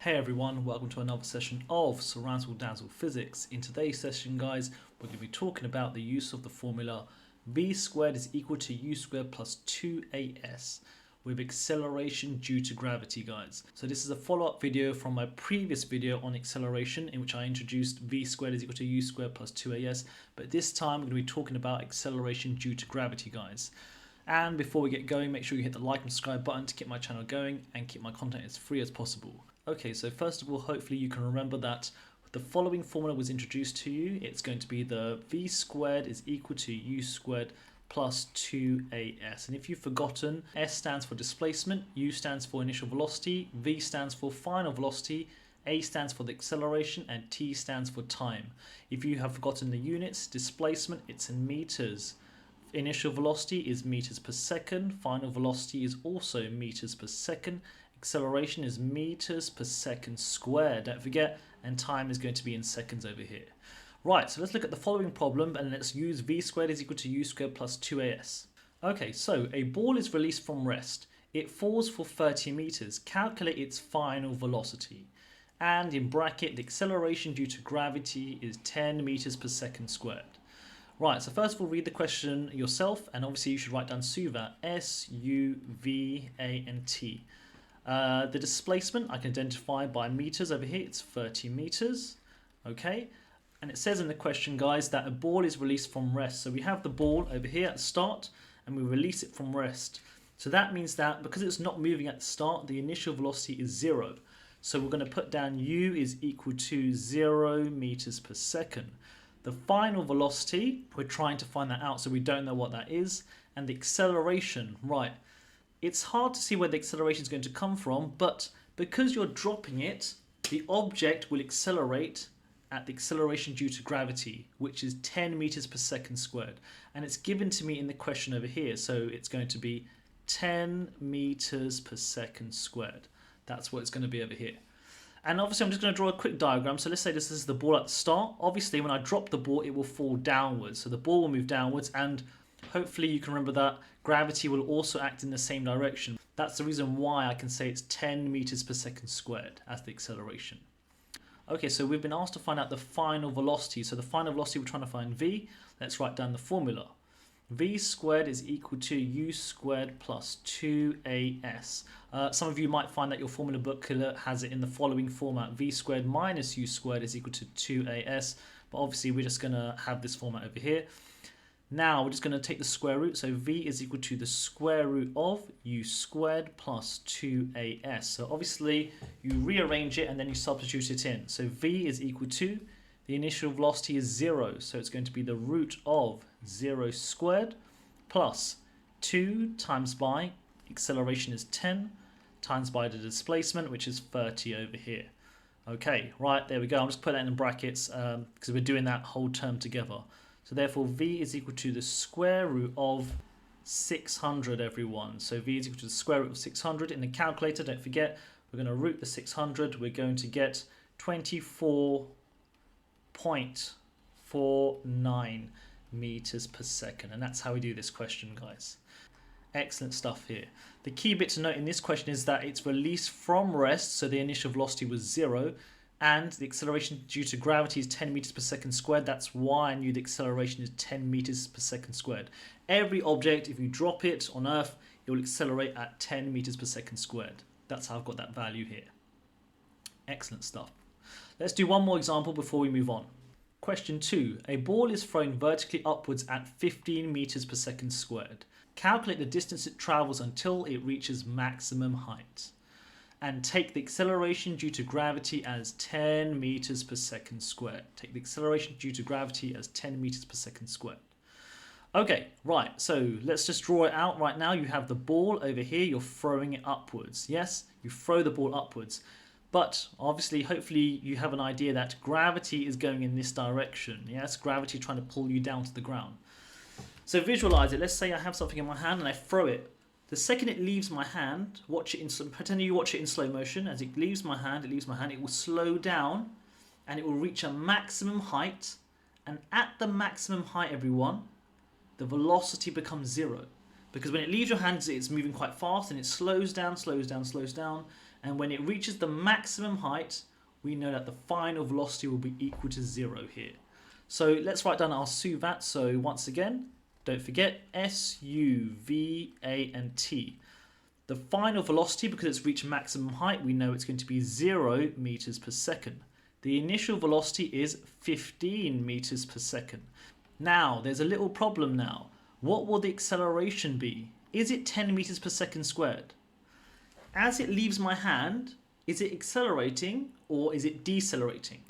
Hey everyone, welcome to another session of CeerazzleDazzle Physics. In today's session, guys, we're going to be talking about the use of the formula v squared is equal to u squared plus 2as with acceleration due to gravity, guys. So this is a follow-up video from my previous video on acceleration, in which I introduced v squared is equal to u squared plus 2as, but this time we're going to be talking about acceleration due to gravity, guys. And before we get going, make sure you hit the like and subscribe button to keep my channel going and keep my content as free as possible. Okay, so first of all, hopefully you can remember that the following formula was introduced to you. It's going to be the v squared is equal to u squared plus 2as. And if you've forgotten, s stands for displacement, u stands for initial velocity, v stands for final velocity, a stands for the acceleration, and t stands for time. If you have forgotten the units, displacement, it's in meters. Initial velocity is meters per second, final velocity is also meters per second, acceleration is meters per second squared, don't forget, and time is going to be in seconds over here. Right, so let's look at the following problem and let's use v squared is equal to u squared plus 2as. Okay, so a ball is released from rest. It falls for 30 meters. Calculate its final velocity. And in bracket, the acceleration due to gravity is 10 meters per second squared. Right, so first of all, read the question yourself, and obviously you should write down SUVA, S-U-V-A-N-T. The displacement I can identify by meters over here, it's 30 meters, okay? And it says in the question, guys, that a ball is released from rest. So we have the ball over here at the start, and we release it from rest. So that means that because it's not moving at the start, the initial velocity is 0. So we're going to put down u is equal to 0 meters per second. The final velocity, we're trying to find that out, so we don't know what that is. And the acceleration, right, it's hard to see where the acceleration is going to come from, but because you're dropping it, the object will accelerate at the acceleration due to gravity, which is 10 meters per second squared. And it's given to me in the question over here, so it's going to be 10 meters per second squared. That's what it's going to be over here. And obviously I'm just going to draw a quick diagram. So let's say this is the ball at the start. Obviously when I drop the ball, it will fall downwards. So the ball will move downwards, and hopefully you can remember that gravity will also act in the same direction. That's the reason why I can say it's 10 meters per second squared as the acceleration. Okay, so we've been asked to find out the final velocity. So the final velocity, we're trying to find v. Let's write down the formula. v squared is equal to u squared plus 2as. Some of you might find that your formula booklet has it in the following format. V squared minus u squared is equal to 2as. But obviously we're just going to have this format over here. Now we're just going to take the square root. So v is equal to the square root of u squared plus 2as. So obviously you rearrange it and then you substitute it in. So v is equal to, the initial velocity is 0. So it's going to be the root of 0 squared plus 2 times by, acceleration is 10, times by the displacement, which is 30 over here. Okay, right, there we go. I'm just putting that in brackets because we're doing that whole term together. So therefore v is equal to the square root of 600, everyone. So v is equal to the square root of 600. In the calculator, don't forget, we're going to root the 600. We're going to get 24.49 meters per second. And that's how we do this question, guys. Excellent stuff here. The key bit to note in this question is that it's released from rest, so the initial velocity was 0. And the acceleration due to gravity is 10 meters per second squared. That's why I knew the acceleration is 10 meters per second squared. Every object, if you drop it on Earth, it will accelerate at 10 meters per second squared. That's how I've got that value here. Excellent stuff. Let's do one more example before we move on. Question 2. A ball is thrown vertically upwards at 15 meters per second squared. Calculate the distance it travels until it reaches maximum height. And take the acceleration due to gravity as 10 meters per second squared. Take the acceleration due to gravity as 10 meters per second squared. Okay, right, so let's just draw it out right now. You have the ball over here, you're throwing it upwards. Yes, you throw the ball upwards. But obviously, hopefully you have an idea that gravity is going in this direction. Yes, gravity trying to pull you down to the ground. So visualize it. Let's say I have something in my hand and I throw it. The second it leaves my hand, pretend you watch it in slow motion. As it leaves my hand, it will slow down and it will reach a maximum height. And at the maximum height, everyone, the velocity becomes 0. Because when it leaves your hands, it's moving quite fast and it slows down, And when it reaches the maximum height, we know that the final velocity will be equal to 0 here. So let's write down our SUVAT. So once again, don't forget S, U, V, A, and T. The final velocity, because it's reached maximum height, we know it's going to be 0 meters per second. The initial velocity is 15 meters per second. Now, there's a little problem now. What will the acceleration be? Is it 10 meters per second squared? As it leaves my hand, is it accelerating or is it decelerating?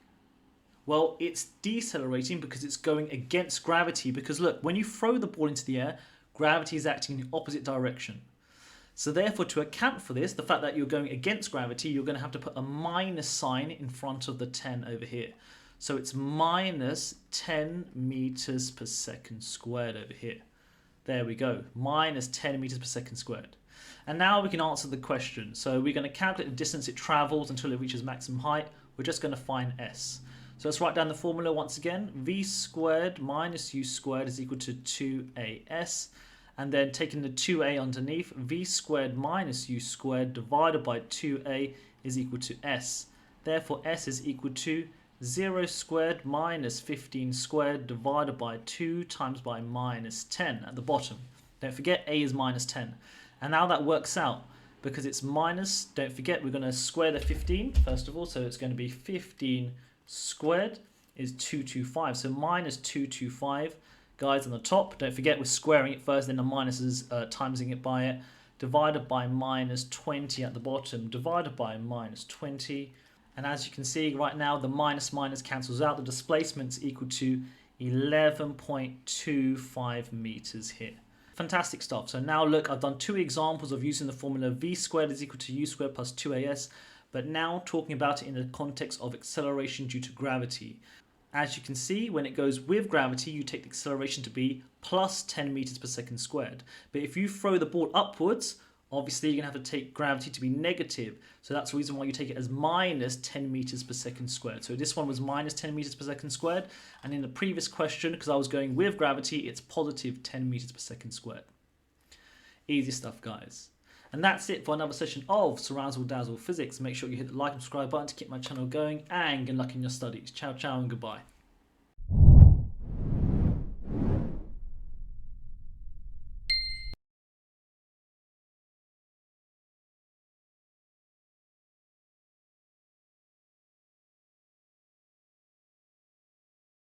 Well, it's decelerating because it's going against gravity, because look, when you throw the ball into the air, gravity is acting in the opposite direction. So therefore, to account for this, the fact that you're going against gravity, you're going to have to put a minus sign in front of the 10 over here. So it's minus 10 meters per second squared over here. There we go, minus 10 meters per second squared. And now we can answer the question. So we're going to calculate the distance it travels until it reaches maximum height. We're just going to find S. So let's write down the formula once again. V squared minus U squared is equal to 2AS. And then taking the 2a underneath, v squared minus u squared divided by 2a is equal to s. Therefore, s is equal to 0 squared minus 15 squared divided by 2 times by minus 10 at the bottom. Don't forget, a is minus 10. And now that works out, because it's minus, don't forget, we're going to square the 15 first of all. So it's going to be 15 squared is 225. So minus 225. Guys, on the top, don't forget we're squaring it first, then the minus is timesing it by it, divided by minus 20 at the bottom, divided by minus 20. And as you can see right now, the minus cancels out. The displacement's equal to 11.25 meters here. Fantastic stuff. So now look, I've done 2 examples of using the formula v squared is equal to u squared plus 2as, but now talking about it in the context of acceleration due to gravity. As you can see, when it goes with gravity, you take the acceleration to be plus 10 meters per second squared. But if you throw the ball upwards, obviously you're going to have to take gravity to be negative. So that's the reason why you take it as minus 10 meters per second squared. So this one was minus 10 meters per second squared. And in the previous question, because I was going with gravity, it's positive 10 meters per second squared. Easy stuff, guys. And that's it for another session of CeerazzleDazzle Physics. Make sure you hit the like and subscribe button to keep my channel going, and good luck in your studies. Ciao, ciao, and goodbye.